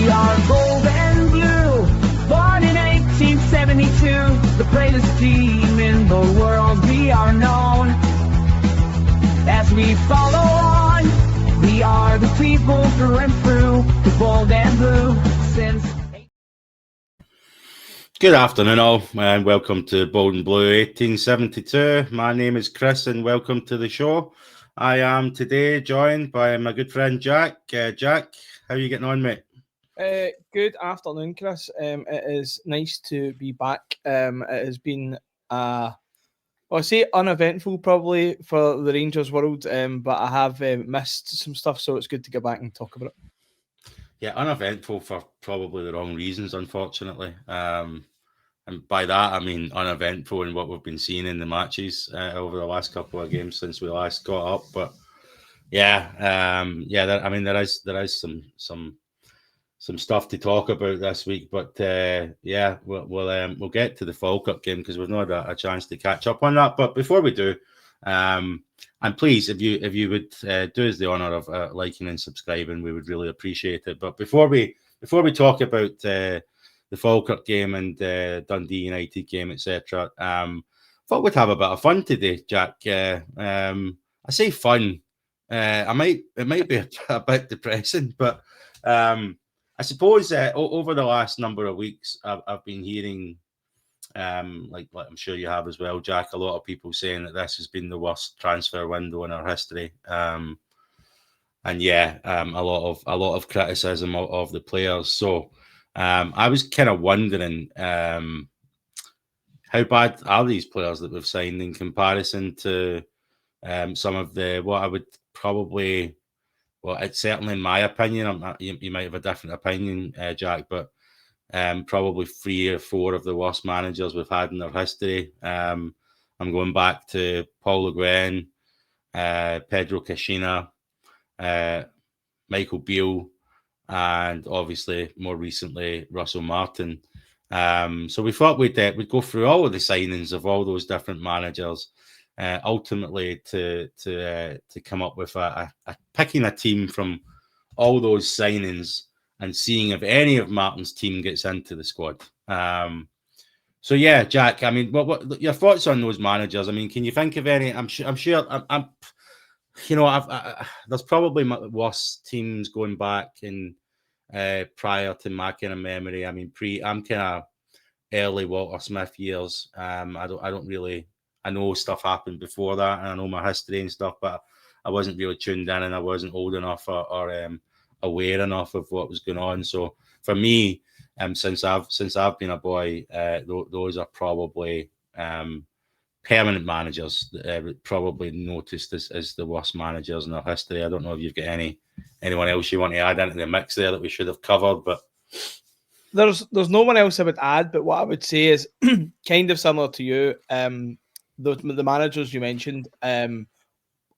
We are gold and blue, born in 1872, the greatest team in the world. We are known as we follow on. We are the people through and through, the gold and blue since. Good afternoon all, and welcome to Bold and Blue 1872. My name is Chris, and welcome to the show. I am today joined by my good friend Jack. Jack, how are you getting on, mate? Good afternoon, Chris. It is nice to be back. It has been, I'll say uneventful probably for the Rangers world, but I have missed some stuff, so it's good to get back and talk about it. Yeah, uneventful for probably the wrong reasons, unfortunately. And by that, I mean uneventful in what we've been seeing in the matches over the last couple of games since we last got up. But yeah, there is some stuff to talk about this week. But we'll get to the Falkirk game because we've not had a chance to catch up on that. But before we do, and please, if you would do us the honour of liking and subscribing, we would really appreciate it. But before we talk about the Falkirk game and Dundee United game, etc., thought we'd have a bit of fun today, Jack. I say fun. It might be a bit depressing, but I suppose over the last number of weeks, I've been hearing. Like I'm sure you have as well, Jack, a lot of people saying that this has been the worst transfer window in our history, and a lot of criticism of the players. So I was kind of wondering how bad are these players that we've signed in comparison to some of the what I would probably, well, it's certainly in my opinion. You might have a different opinion, Jack, but probably 3 or 4 of the worst managers we've had in our history. I'm going back to Paul Guen, Pedro Caixinha, Michael Beale, and obviously more recently Russell Martin. So we thought we'd go through all of the signings of all those different managers, ultimately to come up with a picking a team from all those signings and seeing if any of Martin's team gets into the squad. So yeah, Jack, I mean, what your thoughts on those managers? I mean, can you think of any? I'm sure. There's probably worse teams going back in prior to my kind of memory. I mean, I'm kind of early Walter Smith years. I know stuff happened before that, and I know my history and stuff, but I wasn't really tuned in, and I wasn't old enough or aware enough of what was going on. So for me, since I've been a boy, those are probably permanent managers probably noticed as the worst managers in our history. I don't know if you've got anyone else you want to add into the mix there that we should have covered, but there's no one else I would add. But what I would say is kind of similar to you. The managers you mentioned.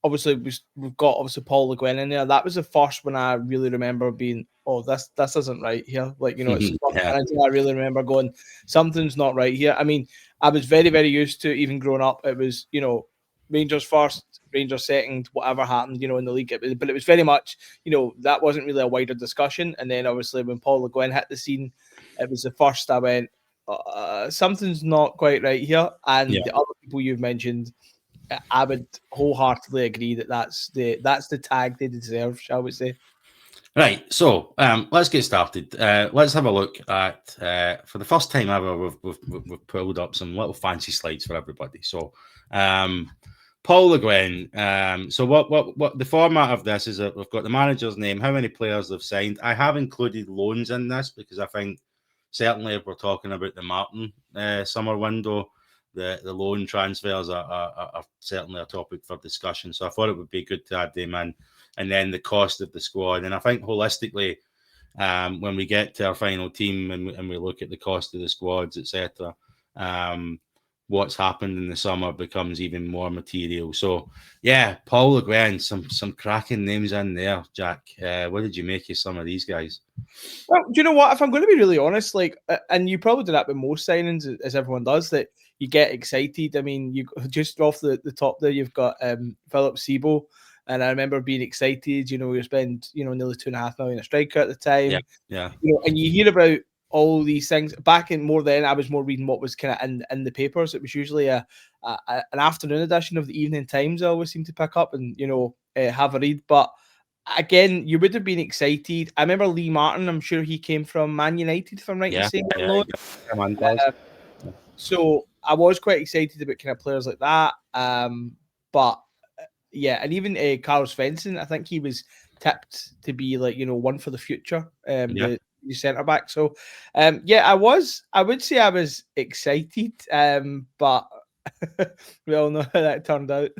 Obviously, we've got Paul Le Guen in there. That was the first one I really remember being, oh, this isn't right here. Like, it's I really remember going, something's not right here. I mean, I was very, very used to, even growing up, it was, Rangers first, Rangers second, whatever happened, in the league. But it was very much, that wasn't really a wider discussion. And then obviously when Paul Le Guen hit the scene, it was the first I went, something's not quite right here. And the other people you've mentioned, I would wholeheartedly agree that's the tag they deserve, shall we say. Right, so let's get started. Let's have a look at, for the first time ever, we've pulled up some little fancy slides for everybody. So Paul Le Guen. So what the format of this is that we've got the manager's name, how many players they've signed. I have included loans in this because I think certainly if we're talking about the Martin summer window, the loan transfers are certainly a topic for discussion. So I thought it would be good to add them in. And then the cost of the squad. And I think holistically, when we get to our final team and we look at the cost of the squads, etc., what's happened in the summer becomes even more material. So, yeah, Paul Le Guen, some cracking names in there, Jack. What did you make of some of these guys? Well, do you know what? If I'm going to be really honest, and you probably do that with most signings, as everyone does, that you get excited. I mean, you just off the top there, you've got Philip Sebo. And I remember being excited. You know, we were spending nearly $2.5 million a striker at the time. Yeah. You know, and you hear about all these things back in more then. I was more reading what was kind of in the papers. It was usually an afternoon edition of the Evening Times. I always seem to pick up and have a read. But again, you would have been excited. I remember Lee Martin. I'm sure he came from Man United, if I'm right in saying. So I was quite excited about kind of players like that. But yeah, and even Carlos Svensson, I think he was tipped to be like, one for the future, the centre back. So I would say I was excited, but we all know how that turned out.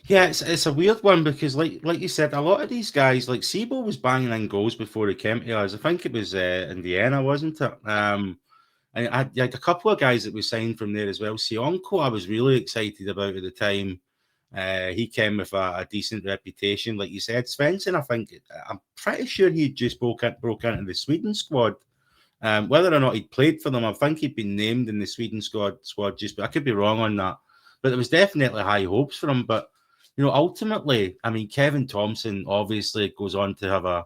Yeah, it's a weird one because like you said, a lot of these guys, like Sebo was banging in goals before he came to us. I think it was in Vienna, wasn't it? And I had a couple of guys that we signed from there as well. Sionko, I was really excited about at the time. He came with a decent reputation, like you said. Svensson, I'm pretty sure he just broke into the Sweden squad. Whether or not he'd played for them, I think he'd been named in the Sweden squad. But I could be wrong on that. But there was definitely high hopes for him. But ultimately, I mean, Kevin Thompson obviously goes on to have a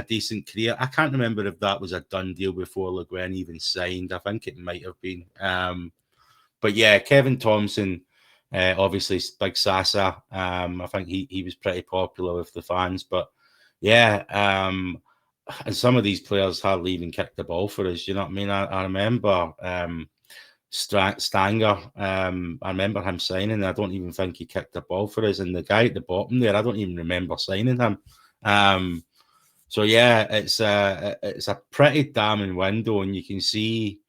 decent career. I can't remember if that was a done deal before Le Guen even signed. I think it might have been. But yeah, Kevin Thompson, obviously Big Sasa. I think he was pretty popular with the fans. But yeah, and some of these players hardly even kicked the ball for us. You know what I mean? I remember Stanger. I remember him signing. I don't even think he kicked the ball for us. And the guy at the bottom there, I don't even remember signing him. So yeah, it's a pretty damning window, and you can see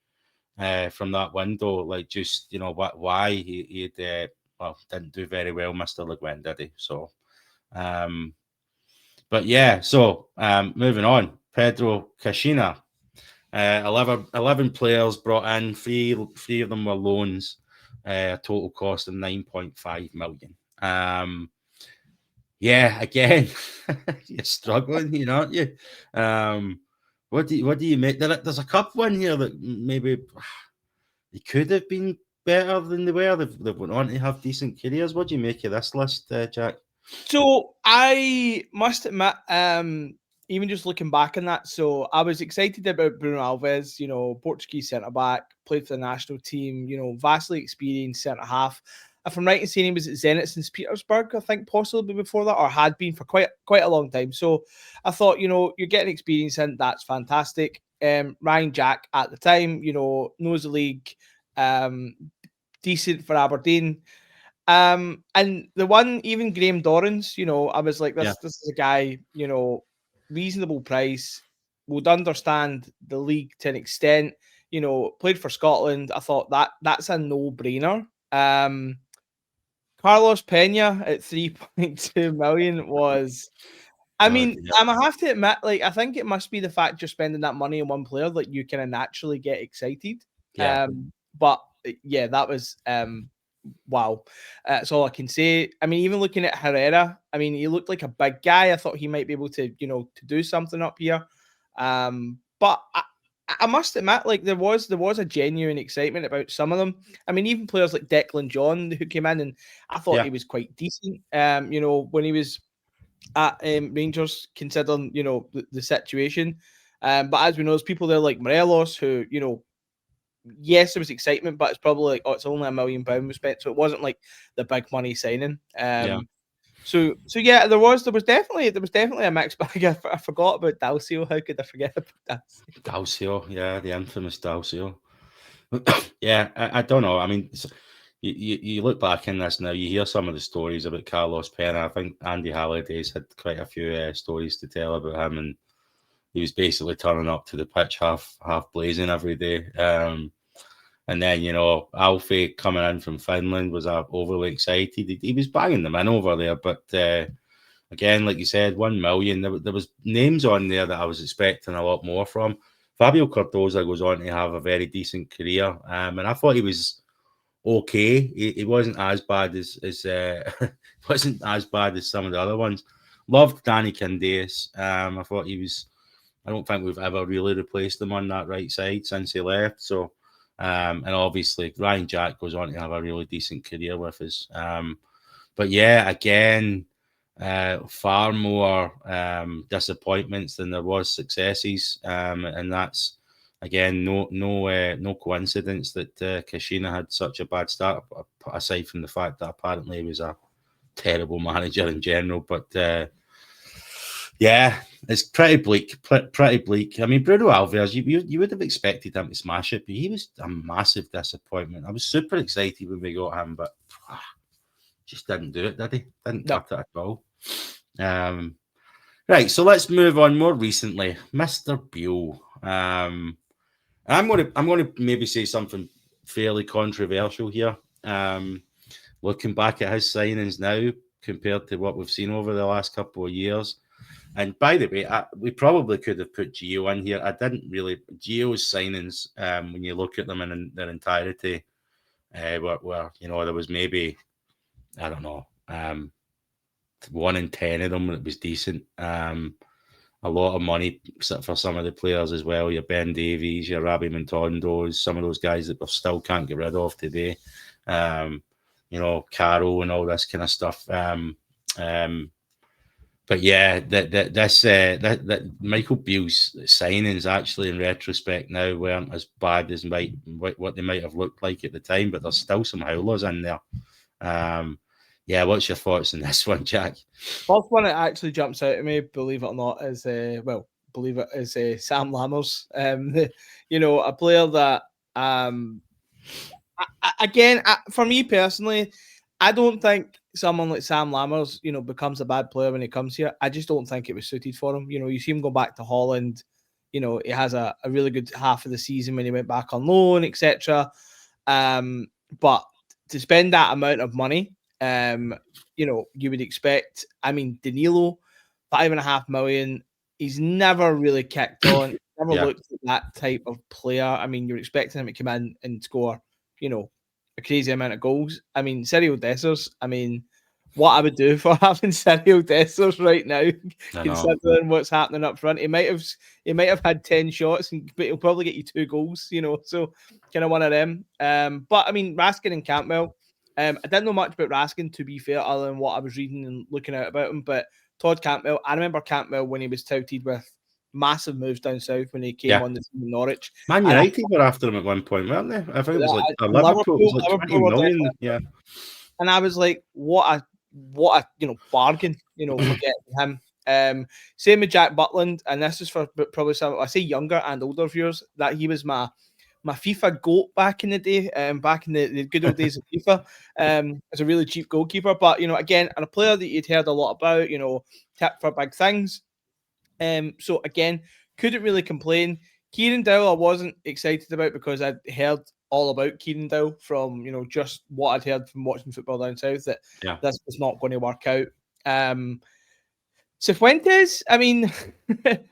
from that window, like just why he didn't do very well, Mr. Le Guen, did he? So, but yeah, so moving on, Pedro Caixinha, 11 players brought in, three of them were loans, a total cost of 9.5 million. Yeah, again, you're struggling, aren't you? What do you make? There's a couple in here that maybe they could have been better than they were. They've went on to have decent careers. What do you make of this list, Jack? So I must admit, even just looking back on that, so I was excited about Bruno Alves, Portuguese centre back, played for the national team, vastly experienced centre half. If I'm right in saying he was at Zenit St. Petersburg, I think possibly before that, or had been for quite a long time. So I thought, you're getting experience in, that's fantastic. Ryan Jack at the time, knows the league, decent for Aberdeen. And the one, even Graham Dorrans, I was like, this is a guy, reasonable price, would understand the league to an extent, played for Scotland. I thought that's a no-brainer. Carlos Pena at 3.2 million was, I have to admit, like, I think it must be the fact you're spending that money on one player that you kind of naturally get excited. Yeah. But yeah, that was wow. That's all I can say. I mean, even looking at Herrera, I mean, he looked like a big guy. I thought he might be able to, to do something up here. But I must admit, like, there was a genuine excitement about some of them. I mean, even players like Declan John who came in, and I thought he was quite decent. When he was at Rangers, considering the situation. But as we know, there's people there like Morelos who, yes, there was excitement, but it's probably like, it's only £1 million we spent, so it wasn't like the big money signing. So yeah, there was definitely a mixed bag. I forgot about Dalcio. How could I forget about that? Dalcio, yeah, the infamous Dalcio. Yeah, I don't know. I mean, you look back in this now, you hear some of the stories about Carlos Pena. I think Andy Halliday's had quite a few stories to tell about him, and he was basically turning up to the pitch half blazing every day. And then, Alfie coming in from Finland was overly excited. He was banging them in over there. But again, like you said, 1 million. There was names on there that I was expecting a lot more from. Fabio Cardoza goes on to have a very decent career. And I thought he was okay. He wasn't as bad as wasn't as bad as some of the other ones. Loved Danny Candeias. I thought he was. I don't think we've ever really replaced him on that right side since he left. So, and obviously Ryan Jack goes on to have a really decent career with us. But yeah, again, far more disappointments than there was successes, and that's again no coincidence that Caixinha had such a bad start. Aside from the fact that apparently he was a terrible manager in general, but yeah, it's pretty bleak. Pretty bleak. I mean, Bruno Alves, you would have expected him to smash it, but he was a massive disappointment. I was super excited when we got him, but just didn't do it, did he? Didn't cut it at all. Right, so let's move on. More recently, Mr. Beale. I'm going to maybe say something fairly controversial here. Looking back at his signings now compared to what we've seen over the last couple of years. And by the way, we probably could have put Gio in here. I didn't really. Gio's signings, when you look at them in their entirety, were there was maybe, I don't know, 1 in 10 of them that was decent. A lot of money for some of the players as well. Your Ben Davies, your Rabbi Montondos, some of those guys that we still can't get rid of today. Caro and all this kind of stuff. But yeah, that Michael Beale's signings actually, in retrospect, now weren't as bad as what they might have looked like at the time. But there's still some howlers in there. Yeah, what's your thoughts on this one, Jack? First one that actually jumps out at me, believe it or not, is Sam Lammers. A player that for me personally, I don't think someone like Sam Lammers, becomes a bad player when he comes here. I just don't think it was suited for him. You see him go back to Holland. He has a really good half of the season when he went back on loan, etc. But to spend that amount of money, you would expect. I mean, Danilo, $5.5 million. He's never really kicked on. Never looked like that type of player. I mean, you're expecting him to come in and score, a crazy amount of goals. I mean, Cyril Dessers. I mean, what I would do for having Cyril Dessers right now, considering what's happening up front. He might have had 10 shots, but he'll probably get you 2 goals. So kind of one of them. But I mean, Raskin and Cantwell. I didn't know much about Raskin, to be fair, other than what I was reading and looking out about him. But Todd Cantwell, I remember Cantwell when he was touted with massive moves down south when he came on the team in Norwich. Man United were after him at one point, weren't they? I think it was like Liverpool. It was like 20 million. Yeah. And I was like, what a bargain, for getting him. Same with Jack Butland, and this is for probably some, I say younger and older viewers, that he was my FIFA GOAT back in the day, back in the good old days of FIFA, as a really cheap goalkeeper. But, again, and a player that you'd heard a lot about, tipped for big things. So, again, couldn't really complain. Kieran Dowell I wasn't excited about because I'd heard all about Kieran Dowell from, just what I'd heard from watching football down south, that this was not going to work out. Cifuentes, I mean,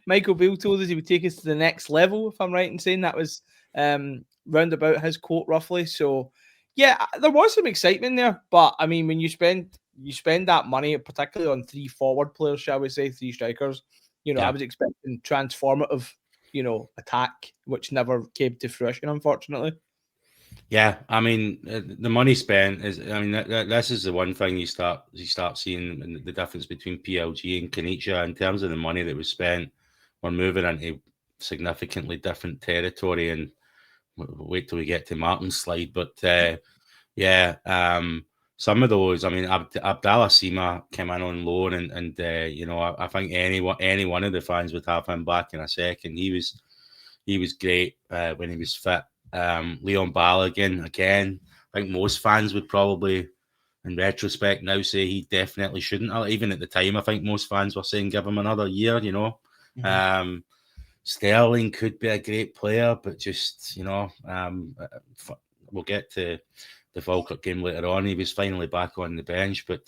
Michael Beale told us he would take us to the next level, if I'm right in saying that was round about his quote roughly. So yeah, there was some excitement there, but I mean, when you spend that money, particularly on 3 forward players, shall we say, 3 strikers, I was expecting transformative, attack, which never came to fruition, unfortunately. Yeah, I mean, the money spent is. I mean, this is the one thing you start seeing the difference between PLG and Caixinha in terms of the money that was spent. We're moving into significantly different territory, and we'll wait till we get to Martin's slide. But some of those. I mean, Abdallah Sima came in on loan, and I think any one of the fans would have him back in a second. He was great when he was fit. Leon Balogun, again, I think most fans would probably, in retrospect, now say he definitely shouldn't. Even at the time, I think most fans were saying give him another year, Mm-hmm. Sterling could be a great player, but just, we'll get to the Falkirk game later on. He was finally back on the bench, but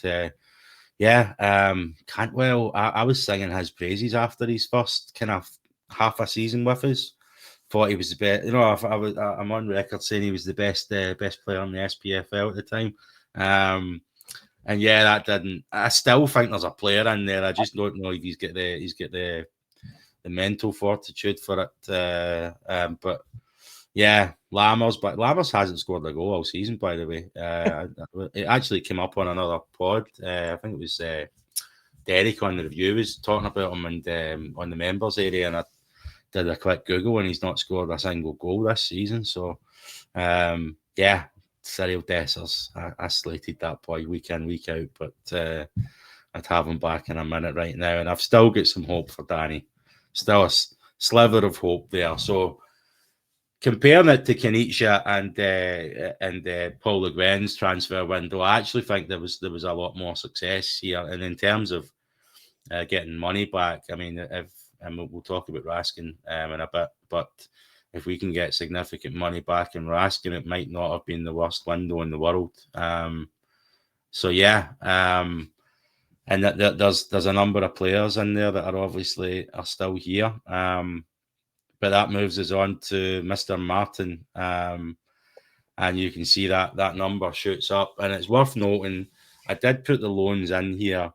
Cantwell, I was singing his praises after his first kind of half a season with us. Thought he was the best. I'm on record saying he was the best player on the SPFL at the time. And yeah, that didn't. I still think there's a player in there. I just don't know if he's got the mental fortitude for it. But yeah, Lammers hasn't scored a goal all season, by the way. It actually came up on another pod. I think it was Derek on the review was talking about him and on the members area, and I did a quick Google, and he's not scored a single goal this season. So, yeah, Cyril Dessers, I slated that boy week in, week out, but I'd have him back in a minute right now, and I've still got some hope for Danny. Still a sliver of hope there. So, comparing it to Caixinha and Paul Le Guen's transfer window, I actually think there was a lot more success here. And in terms of getting money back, I mean, and we'll talk about Raskin in a bit, but if we can get significant money back in Raskin, it might not have been the worst window in the world. So yeah, and there's a number of players in there that are still here. But that moves us on to Mr. Martin. And you can see that number shoots up. And it's worth noting, I did put the loans in here.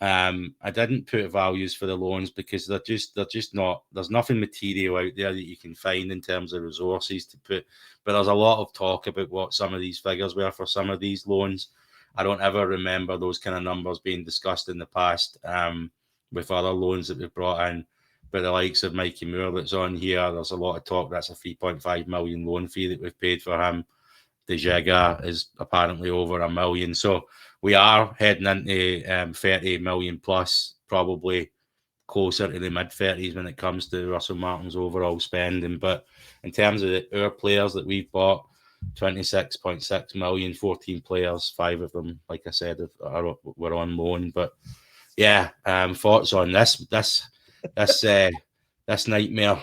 I didn't put values for the loans because they're just not, there's nothing material out there that you can find in terms of resources to put. But there's a lot of talk about what some of these figures were for some of these loans. I don't ever remember those kind of numbers being discussed in the past with other loans that we've brought in. But the likes of Mikey Moore that's on here, there's a lot of talk that's a 3.5 million loan fee that we've paid for him. De Jager is apparently over $1 million. So we are heading into 30 million plus, probably closer to the mid-30s when it comes to Russell Martin's overall spending. But in terms of our players that we've bought, 26.6 million, 14 players, 5 of them, like I said, were on loan. But yeah, thoughts on this nightmare.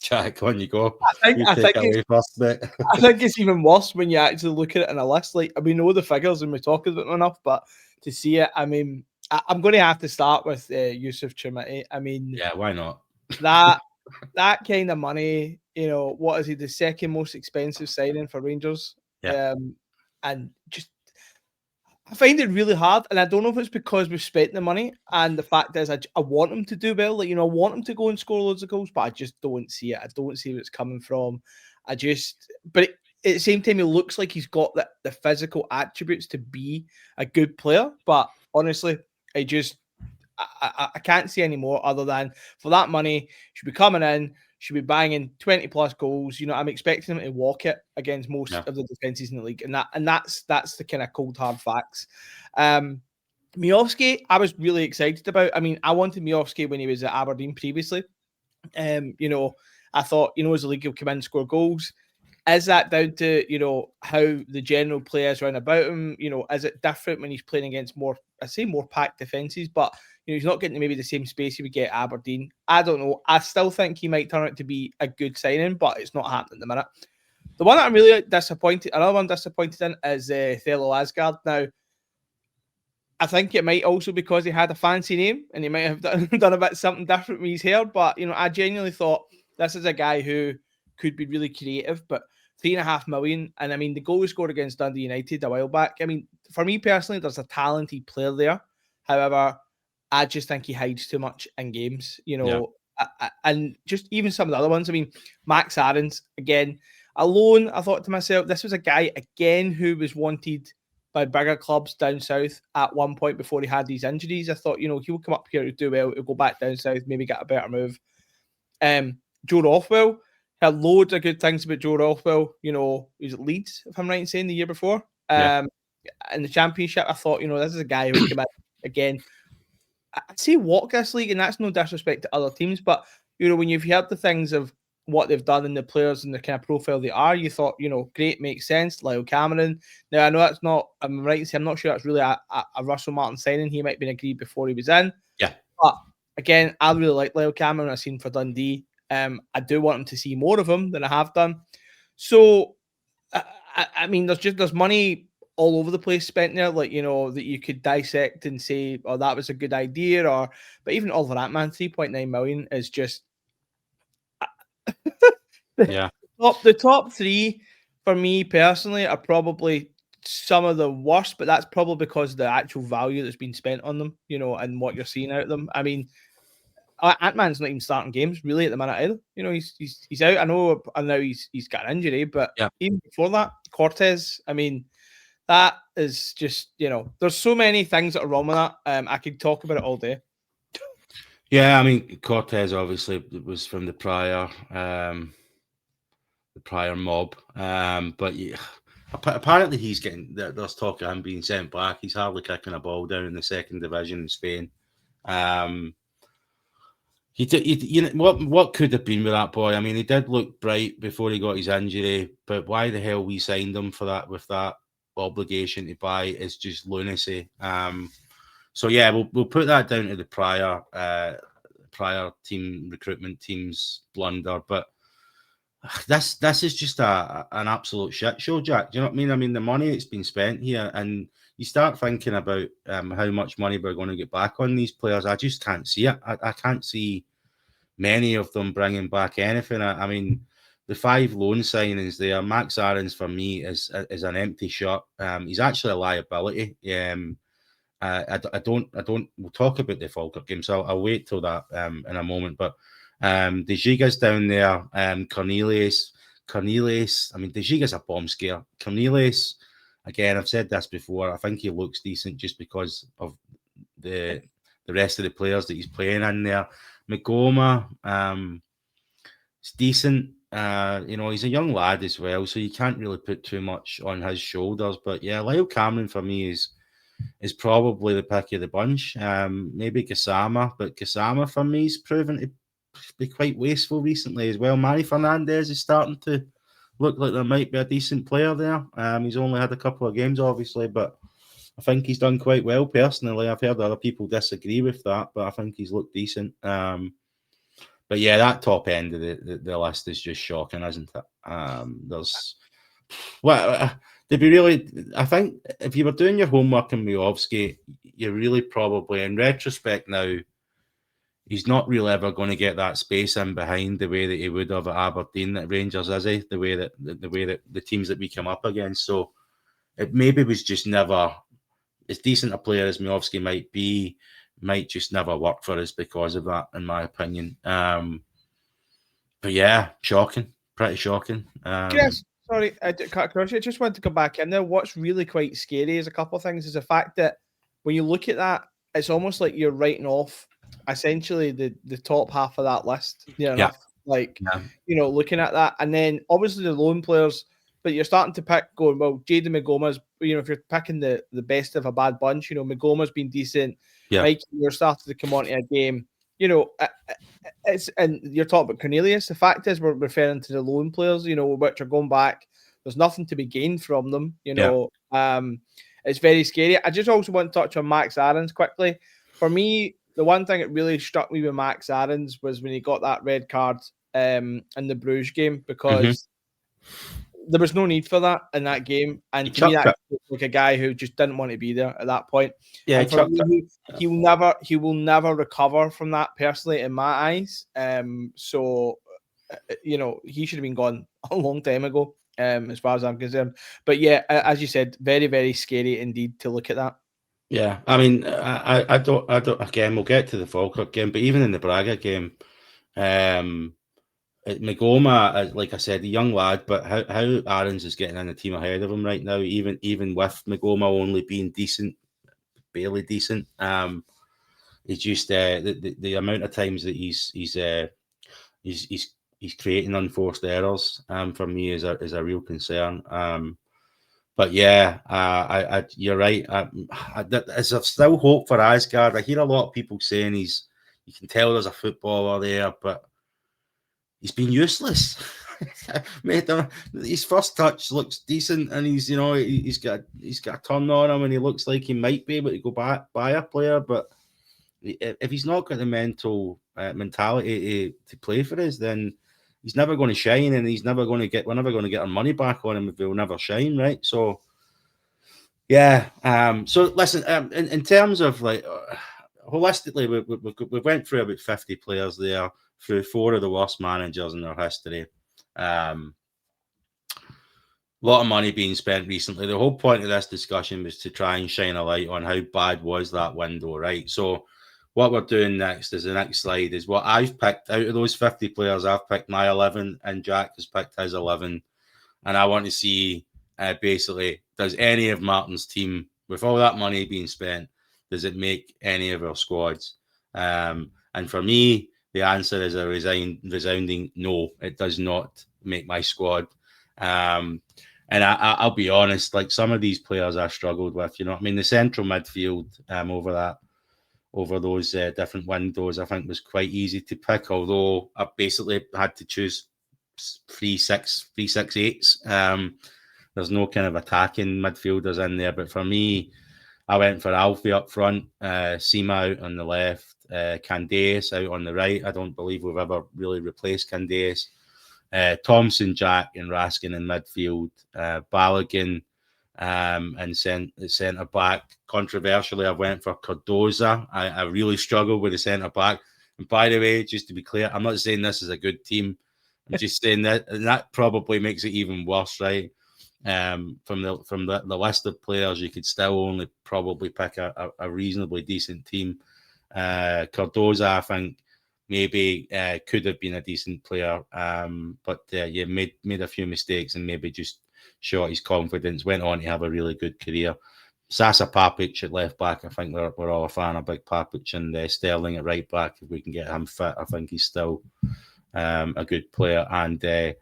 Jack, on you go. I think it's even worse when you actually look at it in a list. Like, we know the figures and we talk about them enough, but to see it, I mean, I'm going to have to start with Yusuf Chermiti. I mean, yeah, why not? that kind of money, you know, what is he, the second most expensive signing for Rangers? Yeah. And just, I find it really hard, and I don't know if it's because we've spent the money, and the fact is I want him to do well. Like, you know, I want him to go and score loads of goals, but I just don't see it. I don't see where it's coming from. But at the same time, he looks like he's got the physical attributes to be a good player. But honestly, I can't see any more other than for that money, should be coming in, should be banging 20 plus goals. You know, I'm expecting him to walk it against most of the defenses in the league, and that's the kind of cold hard facts. Miovski, I was really excited about. I mean, I wanted Miovski when he was at Aberdeen previously. You know, I thought, you know, as a league, he'll come in and score goals. Is that down to, you know, how the general players run about him? You know, is it different when he's playing against more packed defenses? But, you know, he's not getting maybe the same space he would get at Aberdeen. I don't know. I still think he might turn out to be a good signing, but it's not happening at the minute. The one that I'm really disappointed, another one disappointed in is Thelo Asgard. Now, I think it might also because he had a fancy name and he might have done a bit something different with his hair. But, you know, I genuinely thought this is a guy who could be really creative, but 3.5 million. And I mean, the goal he scored against Dundee United a while back. I mean, for me personally, there's a talented player there. However, I just think he hides too much in games, you know, and just even some of the other ones. I mean, Max Aarons, again, alone, I thought to myself, this was a guy, again, who was wanted by bigger clubs down south at one point before he had these injuries. I thought, you know, he'll come up here to do well, he'll go back down south, maybe get a better move. Joe Rothwell, had loads of good things about Joe Rothwell. You know, he's at Leeds, if I'm right in saying, the year before. In the Championship, I thought, you know, this is a guy who came in again. I'd say walk this league, and that's no disrespect to other teams, but, you know, when you've heard the things of what they've done and the players and the kind of profile they are, you thought, you know, great, makes sense. Lyle Cameron. Now, I know that's not, I'm right to say, I'm not sure that's really a Russell Martin signing. He might have been agreed before he was in. Yeah. But again, I really like Lyle Cameron. I've seen for Dundee. I do want him to see more of him than I have done. So, I mean, there's money all over the place spent there, like, you know, that you could dissect and say, oh, that was a good idea, but even all of that, man, 3.9 million is just the top three for me personally are probably some of the worst, but that's probably because of the actual value that's been spent on them, you know, and what you're seeing out of them. I mean, Ant-Man's not even starting games really at the minute either. You know, he's out. I know he's got an injury, but even before that, Cortez, I mean, That is just, there's so many things that are wrong with that. I could talk about it all day. Yeah, I mean, Cortez obviously was from the prior mob, but yeah, apparently he's getting. There's talk of him being sent back. He's hardly kicking a ball down in the second division in Spain. What could have been with that boy? I mean, he did look bright before he got his injury, but why the hell we signed him for that with that obligation to buy is just lunacy. So yeah, we'll put that down to the prior team recruitment team's blunder, but this is just an absolute shit show, Jack. Do you know what I mean? I mean, the money that's been spent here, and you start thinking about how much money we're going to get back on these players. I just can't see it. I can't see many of them bringing back anything. I mean, the 5 loan signings there, Max Aarons for me is an empty shot. He's actually a liability. I don't. We'll talk about the Falkirk game, so I'll wait till that in a moment. But De Giga's down there. Cornelius. I mean, De Giga's a bomb scare. Cornelius, again, I've said this before. I think he looks decent just because of the rest of the players that he's playing in there. Magoma, it's decent. He's a young lad as well, so you can't really put too much on his shoulders. But yeah, Lyle Cameron for me is probably the pick of the bunch. Maybe Gassama, but Gassama for me is proven to be quite wasteful recently as well. Manny Fernandez is starting to look like there might be a decent player there. He's only had a couple of games, obviously, but I think he's done quite well personally. I've heard other people disagree with that, but I think he's looked decent. But yeah, that top end of the list is just shocking, isn't it? I think if you were doing your homework in Miovski, you're really probably, in retrospect now, he's not really ever going to get that space in behind the way that he would have at Aberdeen at Rangers, is he? The way that the teams that we come up against. So it maybe was just never, as decent a player as Miovski might be, might just never work for us because of that, in my opinion. But yeah, shocking, pretty shocking. Yes, sorry, I cut across you. I just want to go back in there. What's really quite scary is a couple of things. Is the fact that when you look at that, it's almost like you're writing off essentially the top half of that list. Looking at that, and then obviously the loan players. But you're starting to pick, going, well, Jaden Magoma's, if you're picking the best of a bad bunch, Magoma's been decent. Yeah. Mike, you're starting to come onto a game. And you're talking about Cornelius. The fact is, we're referring to the loan players, which are going back. There's nothing to be gained from them, It's very scary. I just also want to touch on Max Aarons quickly. For me, the one thing that really struck me with Max Aarons was when he got that red card in the Bruges game, because there was no need for that in that game, and to me, that looks like a guy who just didn't want to be there at that point. Yeah, he will never recover from that personally, in my eyes. So he should have been gone a long time ago, as far as I'm concerned. But yeah, as you said, very, very scary indeed to look at that. Yeah, I mean, I don't. Again, we'll get to the Falkirk game, but even in the Braga game, Magoma, like I said, a young lad, but how Aarons is getting in the team ahead of him right now, even with Magoma only being decent, barely decent. It's just the amount of times that he's creating unforced errors. For me is a real concern. But yeah, you're right. There's still hope for Asgard. I hear a lot of people saying you can tell there's a footballer there, but he's been useless. His first touch looks decent, and he's got a turn on him, and he looks like he might be able to go back by a player. But if he's not got the mentality to play for us, then he's never going to shine, and we're never going to get our money back on him if he'll never shine, right? So yeah. So listen, in terms of holistically, we went through about 50 players there, through 4 of the worst managers in their history. A lot of money being spent recently. The whole point of this discussion was to try and shine a light on how bad was that window, right? So what we're doing next is the next slide is what I've picked out of those 50 players. I've picked my 11, and Jack has picked his 11. And I want to see basically does any of Martin's team, with all that money being spent, does it make any of our squads? And for me, the answer is a resounding no. It does not make my squad. And I'll be honest, like some of these players I struggled with, you know, I mean, the central midfield over those different windows, I think was quite easy to pick, although I basically had to choose 3-6-8s. There's no kind of attacking midfielders in there, but for me, I went for Alfie up front, Seema out on the left, Candace out on the right. I don't believe we've ever really replaced Candace. Thompson, Jack, and Raskin in midfield. Balogun and centre back. Controversially, I went for Cardoza. I really struggled with the centre back. And by the way, just to be clear, I'm not saying this is a good team. I'm just saying that probably makes it even worse, right? From the list of players, you could still only probably pick a reasonably decent team. Cardoza, I think, maybe could have been a decent player, but yeah, made a few mistakes and maybe just shot his confidence. Went on to have a really good career. Sasa Papic at left back, I think we're all a fan of Big Papic, and Sterling at right back. If we can get him fit, I think he's still a good player. And there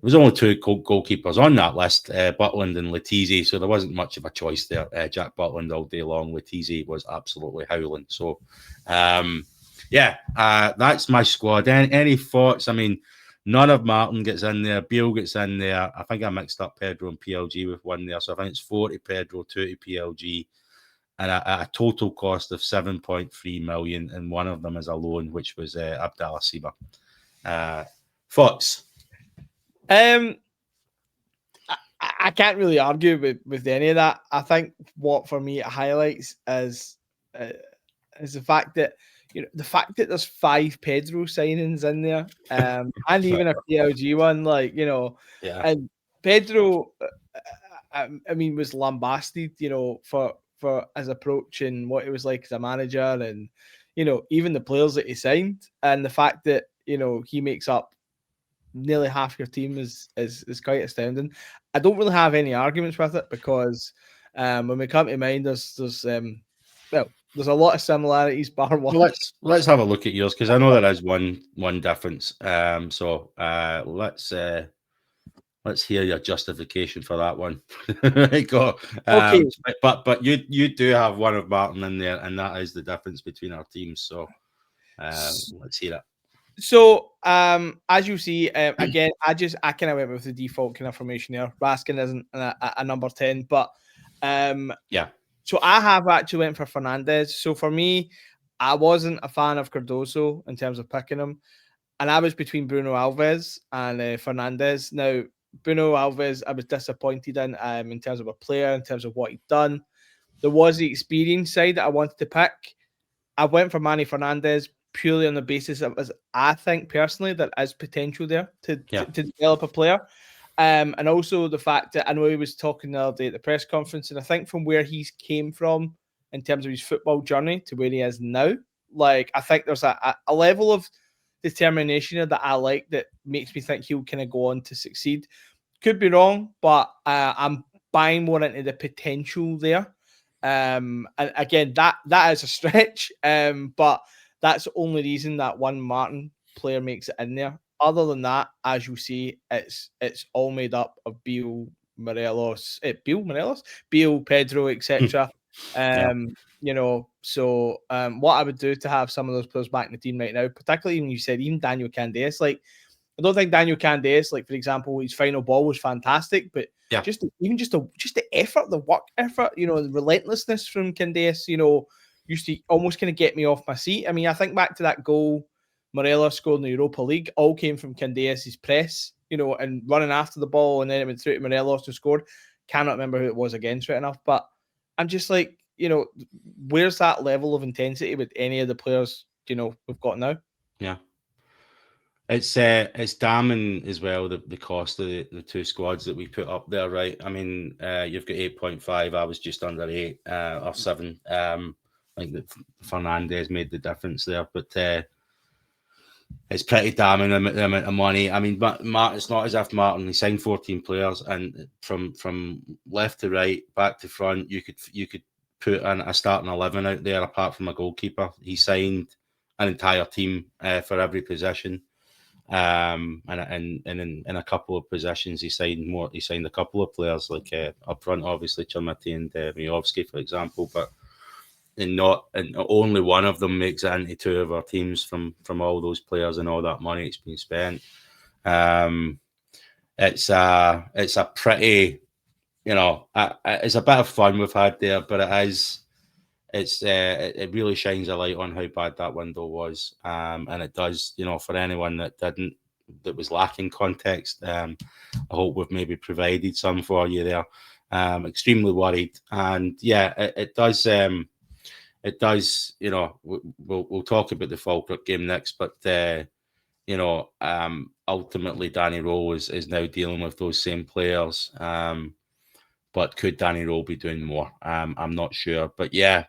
was only two goalkeepers on that list, Butland and Letizia, so there wasn't much of a choice there. Jack Butland all day long. Letizia was absolutely howling. So, that's my squad. Any thoughts? I mean, none of Martin gets in there. Beale gets in there. I think I mixed up Pedro and PLG with one there, so I think it's 4 to Pedro, 2 to PLG, and a total cost of 7.3 million, and one of them is a loan, which was Abdallah Sima. Thoughts? I can't really argue with any of that. I think what for me it highlights is the fact that there's 5 Pedro signings in there, and even a PLG one, and Pedro, I mean, was lambasted, for his approach and what he was like as a manager, and even the players that he signed, and the fact that he makes up nearly half your team is quite astounding. I don't really have any arguments with it because when we come to mind, there's a lot of similarities. Bar one. Well, let's have a look at yours because I know there is one difference. So let's hear your justification for that one. Go. Okay. But you do have one of Martin in there, and that is the difference between our teams. So let's hear it. So, as you see, again, I kind of went with the default kind of formation there. Raskin isn't a number 10, but yeah. So I have actually went for Fernandez. So for me, I wasn't a fan of Cardoso in terms of picking him, and I was between Bruno Alves and Fernandez. Now, Bruno Alves, I was disappointed in terms of a player, in terms of what he'd done. There was the experience side that I wanted to pick. I went for Manny Fernandez purely on the basis of, I think personally, there is potential there to develop a player. And also the fact that I know he was talking the other day at the press conference, and I think from where he's came from in terms of his football journey to where he is now, like I think there's a level of determination that I like that makes me think he'll kind of go on to succeed. Could be wrong, but I'm buying more into the potential there. And again, that is a stretch, but that's the only reason that one Martin player makes it in there. Other than that, as you see, it's all made up of Beale, Pedro, etc. So what I would do to have some of those players back in the team right now, particularly when you said even Daniel Candace, like I don't think Daniel Candace, like for example, his final ball was fantastic, but just the effort, the work effort, the relentlessness from Candace, used to almost kind of get me off my seat. I mean, I think back to that goal Morelos scored in the Europa League, all came from Candace's press, and running after the ball, and then it went through to Morelos who scored. Cannot remember who it was against right enough, but I'm just like, where's that level of intensity with any of the players, we've got now? Yeah. It's damning as well the cost of the two squads that we put up there, right? I mean, you've got 8.5. I was just under 8 or 7. I think that Fernandez made the difference there, but it's pretty damning the amount of money. I mean, it's not as if Martin, he signed 14 players, and from left to right, back to front, you could put in a starting 11 out there apart from a goalkeeper. He signed an entire team for every position. And in a couple of positions, he signed a couple of players, like up front, obviously Chermiti and Miovski, for example, but and only one of them makes it into two of our teams from all those players and all that money it's been spent. It's a pretty, it's a bit of fun we've had there, but it really shines a light on how bad that window was, and it does, for anyone that was lacking context. I hope we've maybe provided some for you there. Extremely worried, and yeah, it does. It does, we'll talk about the Falkirk game next, but, ultimately Danny Rohl is now dealing with those same players. But could Danny Rohl be doing more? I'm not sure. But yeah,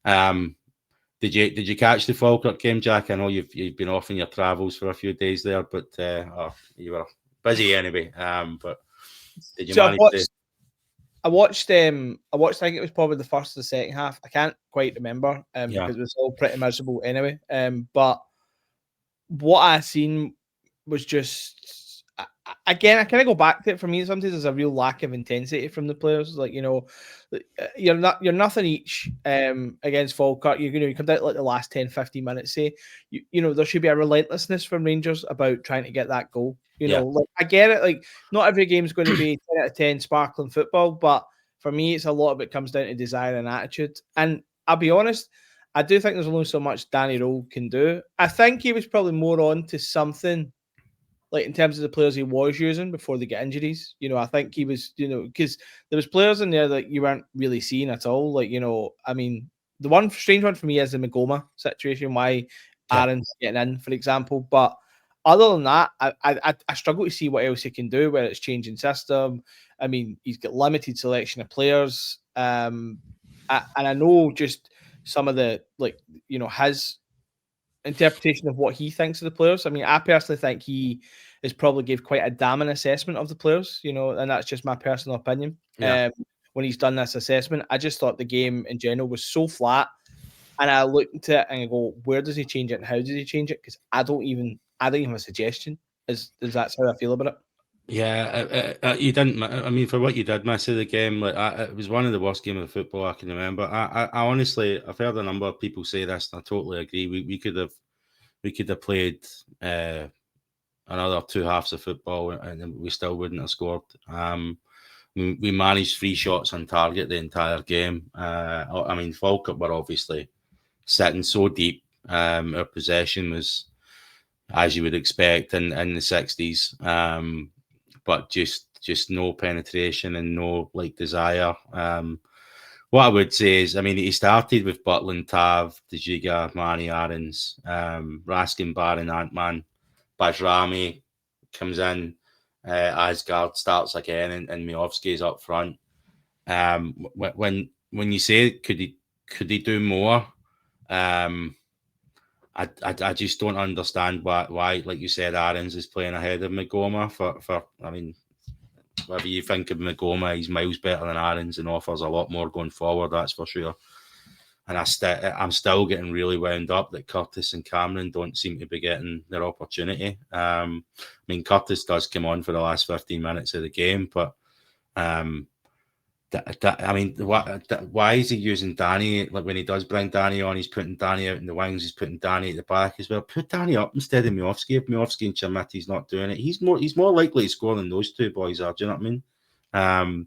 did you catch the Falkirk game, Jack? I know you've been off on your travels for a few days there, but you were busy anyway. But did you manage to... I watched. I think it was probably the first or the second half. I can't quite remember because it was all pretty miserable anyway. But what I seen was just, again, I kind of go back to it. For me, sometimes there's a real lack of intensity from the players. Like, you're nothing each against Falkirk. You come down to like the last 10, 15 minutes. Say, there should be a relentlessness from Rangers about trying to get that goal. Like, I get it. Like, not every game is going to be 10 out of 10 sparkling football, but for me, it's a lot of it comes down to desire and attitude. And I'll be honest, I do think there's only so much Danny Rohl can do. I think he was probably more on to something, like in terms of the players he was using before they get injuries. I think he was, because there was players in there that you weren't really seeing at all. Like, I mean, the one strange one for me is the Magoma situation, why Aaron's getting in, for example. But other than that, I struggle to see what else he can do, whether it's changing system. I mean, he's got limited selection of players. And I know just some of the, his interpretation of what he thinks of the players. I mean, I personally think he has probably gave quite a damning assessment of the players, and that's just my personal opinion. When he's done this assessment, I just thought the game in general was so flat. And I looked at it and I go, where does he change it and how does he change it? Because I don't even have a suggestion. Is that's how I feel about it? Yeah, you didn't. I mean, for what you did miss of the game, it was one of the worst games of football I can remember. I honestly, I've heard a number of people say this, and I totally agree. We could have played another two halves of football, and we still wouldn't have scored. We managed 3 shots on target the entire game. I mean, Falkirk were obviously sitting so deep. Our possession was, as you would expect, in the 60s, but just no penetration and no desire. What I would say is, I mean, he started with Butland, Tav, Dejiga, Manny, Aarons, Raskin, Barron, Antman, Bajrami comes in, Asgard starts again, and Miovski is up front. When you say could he do more? I just don't understand why, like you said, Aarons is playing ahead of Magoma for I mean, whatever you think of Magoma, he's miles better than Aarons and offers a lot more going forward, that's for sure. And I'm still getting really wound up that Curtis and Cameron don't seem to be getting their opportunity. I mean, Curtis does come on for the last 15 minutes of the game, but I mean, why is he using Danny? Like, when he does bring Danny on, he's putting Danny out in the wings, he's putting Danny at the back as well. Put Danny up instead of Miovski. If Miovski and Chermiti's not doing it, he's more likely to score than those two boys are. Do you know what I mean?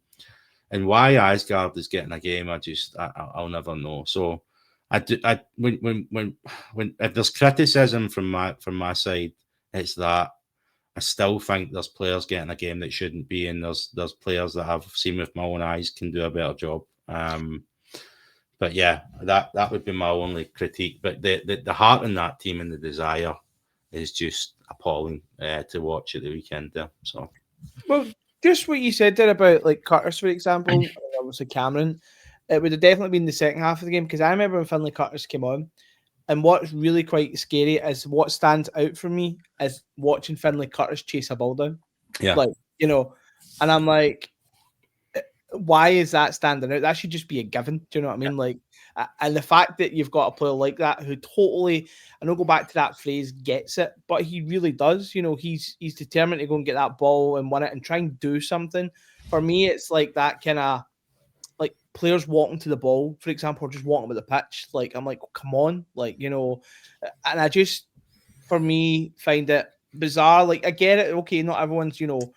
And why Asgard is getting a game, I'll never know. So when if there's criticism from my side, it's that I still think there's players getting a game that shouldn't be, and there's players that I've seen with my own eyes can do a better job. But yeah, that would be my only critique. But the heart in that team and the desire is just appalling to watch at the weekend there. So, well, just what you said there about Curtis, for example, and obviously Cameron, it would have definitely been the second half of the game, because I remember when Finlay Curtis came on, And what's really quite scary is what stands out for me is watching Finlay Curtis chase a ball down. Yeah. Like, you know, and I'm like, why is that standing out? That should just be a given. Do you know what I mean? Like, and the fact that you've got a player like that who totally, and I'll go back to that phrase, gets it, but he really does. You know, he's determined to go and get that ball and win it and try and do something. For me, it's like that kind of like players walking to the ball, for example, or just walking with the pitch. Like, I'm like, come on, like, you know, and I just, for me, find it bizarre. Like, I get it. Okay, not everyone's, you know,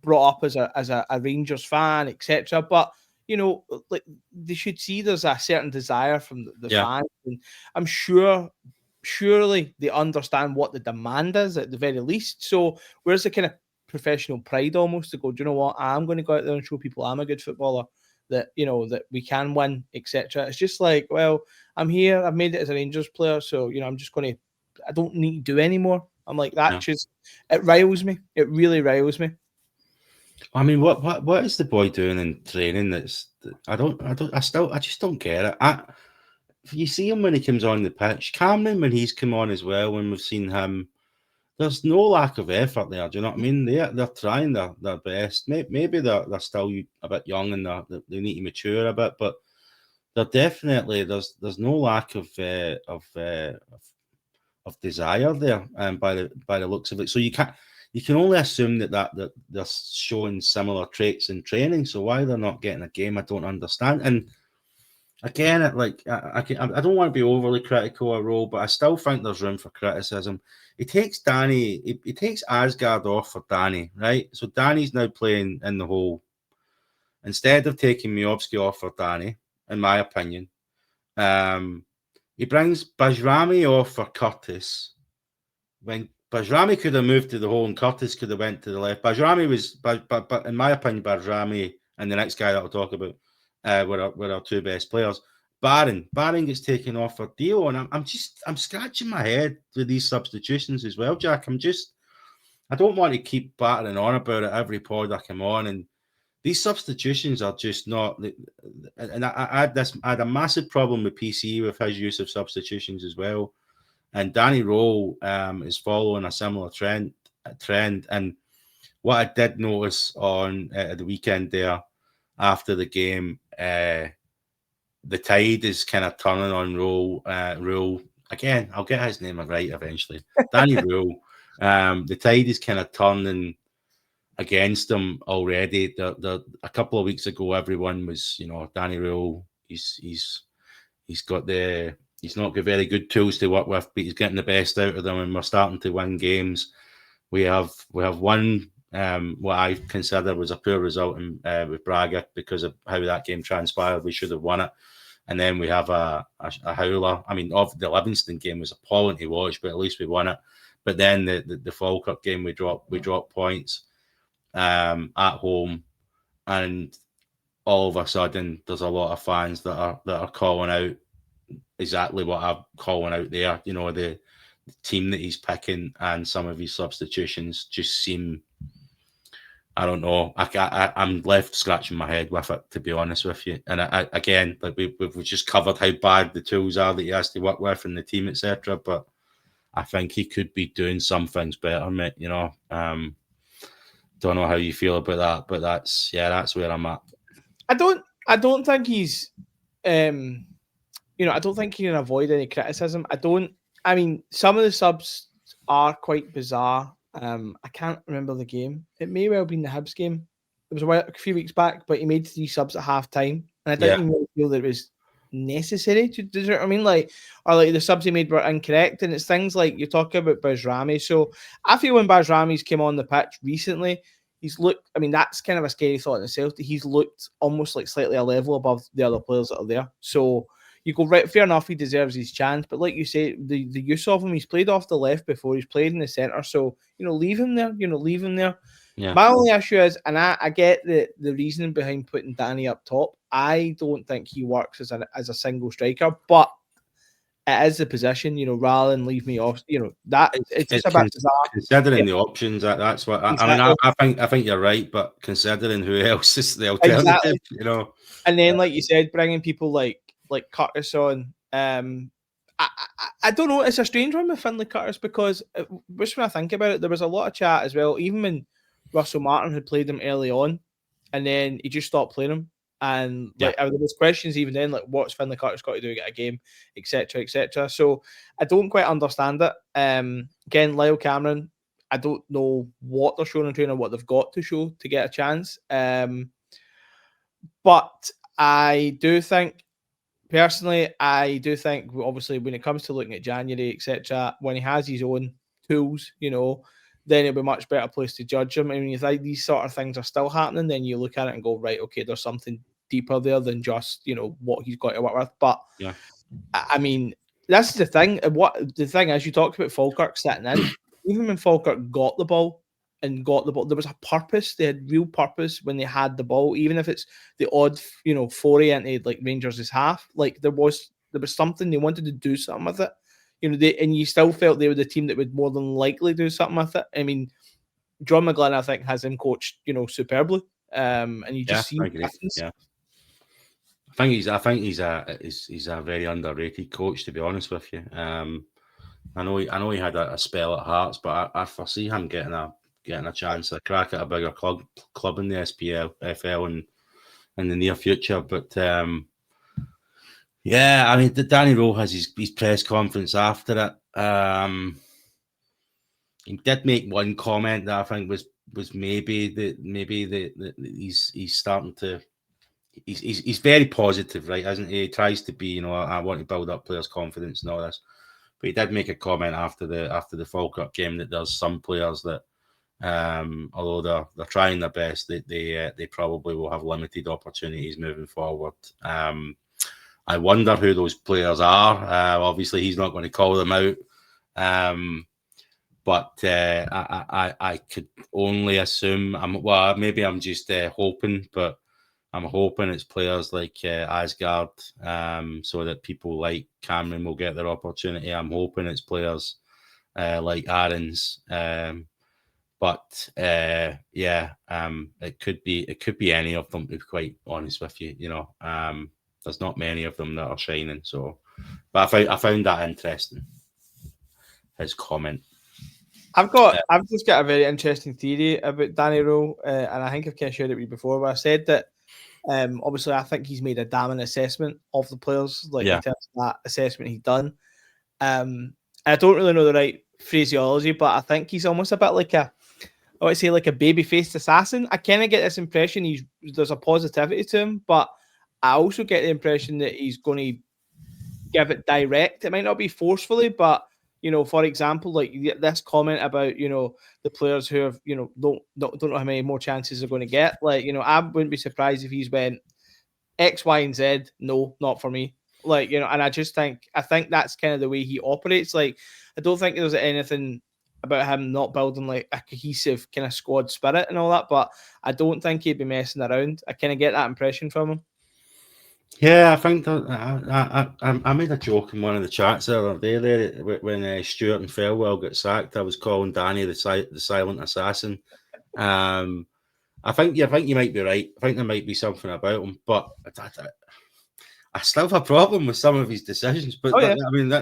brought up as a Rangers fan, etc. But you know, like they should see there's a certain desire from the fans, and I'm surely they understand what the demand is at the very least. So where's the kind of professional pride almost to go, do you know what? I'm going to go out there and show people I'm a good footballer, that you know that we can win, etc. It's just like, well, I'm here, I've made it as a Rangers player, so you know, I'm just going to, I don't need to do anymore. I'm like that. Just it riles me. It really riles me. I mean, what is the boy doing in training? I just don't get it. You see him when he comes on the pitch. Cameron, when he's come on as well, when we've seen him, there's no lack of effort there. Do you know what I mean? They're trying their best. Maybe they're still a bit young and they need to mature a bit, but they're definitely there's no lack of desire there, by the looks of it. So you can only assume that they're showing similar traits in training. So why they're not getting a game, I don't understand. And again, I don't want to be overly critical of Rohl, but I still think there's room for criticism. He takes Asgard off for Danny, right? So Danny's now playing in the hole. Instead of taking Miovski off for Danny, in my opinion, he brings Bajrami off for Curtis. When Bajrami could have moved to the hole and Curtis could have went to the left. Bajrami was, but in my opinion, Bajrami and the next guy that I'll talk about were our two best players. Barron gets taken off for Dio, and I'm scratching my head with these substitutions as well, Jack. I don't want to keep battering on about it every pod I come on, and these substitutions are just not. And I had a massive problem with PC with his use of substitutions as well. And Danny Rohl is following a similar trend. And what I did notice on the weekend there after the game, the tide is kind of turning on Rohl. Again, I'll get his name right eventually. Danny Rohl. The tide is kind of turning against him already. A couple of weeks ago, everyone was, you know, Danny Rohl. He's not got very good tools to work with, but he's getting the best out of them, and we're starting to win games. We have one what I consider was a poor result with Braga because of how that game transpired. We should have won it. And then we have a howler. I mean, the Livingston game was appalling to watch, but at least we won it. But then the Falkirk game, we dropped points at home, and all of a sudden there's a lot of fans that are calling out exactly what I'm calling out there. You know, the team that he's picking and some of his substitutions just seem, I don't know. I'm left scratching my head with it, to be honest with you. And again, like we've just covered how bad the tools are that he has to work with in the team, etc. But I think he could be doing some things better, mate. You know, don't know how you feel about that, but that's where I'm at. I don't think he's, I don't think he can avoid any criticism. I mean, some of the subs are quite bizarre. I can't remember the game. It may well have been the Hibs game. It was a few weeks back, but he made 3 subs at half time, and I didn't even really feel that it was necessary to do. You know what I mean? Like the subs he made were incorrect, and it's things like you're talking about Bajrami. So I feel when Bajrami's came on the pitch recently, he's looked. I mean, that's kind of a scary thought in itself. That he's looked almost like slightly a level above the other players that are there. So you go, right, fair enough, he deserves his chance. But like you say, the use of him, he's played off the left before, he's played in the centre. So, leave him there, Yeah. My only issue is, and I get the reasoning behind putting Danny up top. I don't think he works as a single striker, but it is the position, rather than leave me off, that it's just about considering the options. That's what exactly. I think you're right, but considering who else is the alternative, And then, like you said, bringing people like Curtis on, I don't know. It's a strange one with Finlay Curtis because just when I think about it, there was a lot of chat as well. Even when Russell Martin had played him early on, and then he just stopped playing him. And like there was questions even then, like what's Finlay Curtis got to do to get a game, etc., etc. So I don't quite understand it. Again, Lyle Cameron, I don't know what they're showing in training, what they've got to show to get a chance. But I do think, personally, obviously when it comes to looking at January, etc., when he has his own tools, then it'll be a much better place to judge him. I mean, if these sort of things are still happening, then you look at it and go, right, okay, there's something deeper there than just, what he's got to work with. But, I mean, that's the thing. The thing is, you talked about Falkirk sitting in. Even when Falkirk got the ball, there was a purpose. They had real purpose when they had the ball, even if it's the odd, foray into like Rangers' half. Like there was something they wanted to do something with it. And you still felt they were the team that would more than likely do something with it. I mean, John McGlynn, I think, has him coached, superbly. And you just see difference. Yeah. I think he's a very underrated coach, to be honest with you. I know he had a spell at Hearts, but I foresee him getting a chance, a crack at a bigger club in the FL in the near future. But I mean, Danny Rohl has his press conference after it. He did make one comment that I think was maybe he's starting to. He's very positive, right? Isn't he? He tries to be, I want to build up players' confidence and all this. But he did make a comment after the Falkirk game that there's some players that, although they're trying their best, they probably will have limited opportunities moving forward. I wonder who those players are. Obviously, he's not going to call them out. But I could only assume. Maybe I'm just hoping, but I'm hoping it's players like Asgard, so that people like Cameron will get their opportunity. I'm hoping it's players like Aaron's, but it could be any of them. To be quite honest with you, there's not many of them that are shining. So, but I found that interesting. His comment. I've just got a very interesting theory about Danny Rohl, and I think I've kind of shared it with you before. But I said that. Obviously, I think he's made a damning assessment of the players, in terms of that assessment he's done. I don't really know the right phraseology, but I think he's almost a bit like I would say like a baby-faced assassin. I kind of get this impression there's a positivity to him, but I also get the impression that he's going to give it direct. It might not be forcefully, but for example, like this comment about, the players who have, don't know how many more chances they're going to get. Like, I wouldn't be surprised if he's went X, Y, and Z. No, not for me. Like, and I think that's kind of the way he operates. Like, I don't think there's anything about him not building like a cohesive kind of squad spirit and all that, but I don't think he'd be messing around. I kind of get that impression from him. Yeah, I think that I made a joke in one of the chats the other day there when Stewart and Farewell got sacked. I was calling Danny the silent assassin. I think you might be right. I think there might be something about him, but I still have a problem with some of his decisions. But I mean,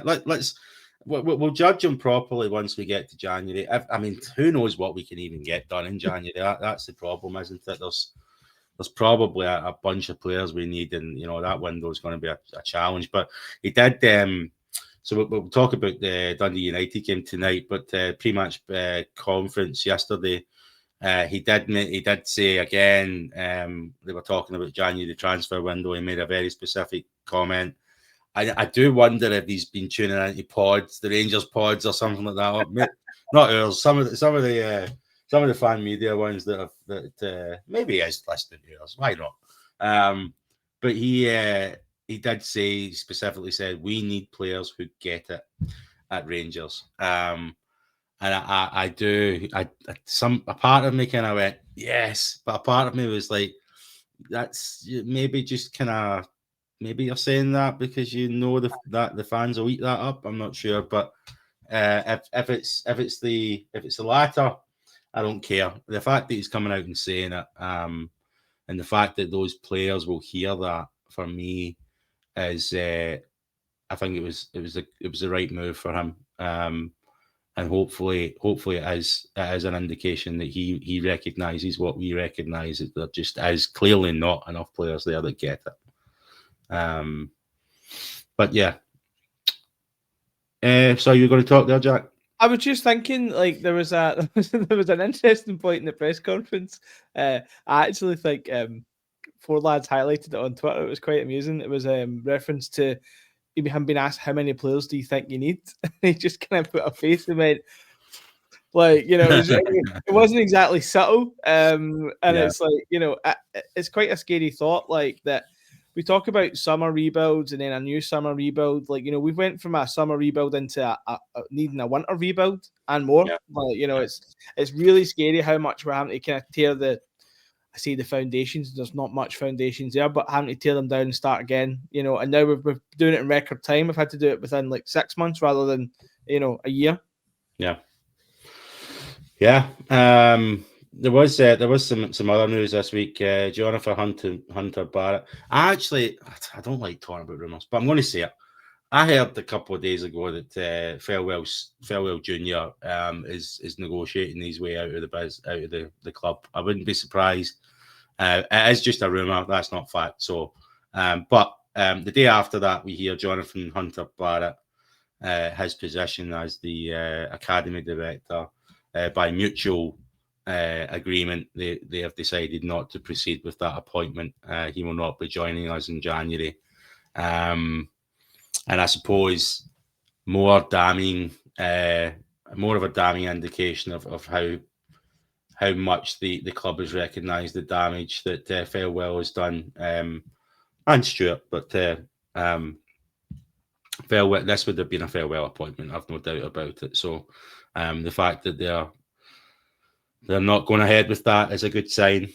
we'll judge him properly once we get to January. I mean, who knows what we can even get done in January? That's the problem, isn't it? There's probably a bunch of players we need, and that window is going to be a challenge. But he did. So we'll talk about the Dundee United game tonight. But pre-match conference yesterday, he did say again. They were talking about January transfer window. He made a very specific comment. I do wonder if he's been tuning into pods, the Rangers pods, or something like that. Not ours. Some of the fan media ones that maybe is listening to us. Why not? But he did say, specifically said, we need players who get it at Rangers. And I do. A part of me kind of went yes, but a part of me was like, that's maybe just kind of maybe you're saying that because that the fans will eat that up. I'm not sure, but if it's the latter, I don't care. The fact that he's coming out and saying it, and the fact that those players will hear that, for me, is I think it was the right move for him. And hopefully it is an indication that he recognises what we recognise, that there just is clearly not enough players there that get it. But yeah. So you're going to talk there, Jack? I was just thinking, like, there was an interesting point in the press conference. I actually think four lads highlighted it on Twitter. It was quite amusing. It was reference to him being asked, how many players do you think you need? And he just kind of put a face and went, like, it wasn't exactly subtle. It's like, it's quite a scary thought, like, that we talk about summer rebuilds and then a new summer rebuild. Like, we've went from a summer rebuild into a needing a winter rebuild and more. Yeah. Like, it's really scary how much we're having to kind of tear the foundations. There's not much foundations there, but having to tear them down and start again, and now we're doing it in record time. We've had to do it within like 6 months rather than, a year. Yeah. Yeah. There was some other news this week. Jonathan Hunter Barrett. I don't like talking about rumours, but I'm going to say it. I heard a couple of days ago that Farewell Junior is negotiating his way out of the club. I wouldn't be surprised. It is just a rumour. That's not fact. So, but the day after that, we hear Jonathan Hunter Barrett, his position as the academy director, by mutual agreement, they have decided not to proceed with that appointment. He will not be joining us in January. And I suppose more of a damning indication of how much the club has recognised the damage that Farewell has done, and Stuart. But Farewell, this would have been a Farewell appointment, I've no doubt about it. So the fact that they're not going ahead with that is a good sign.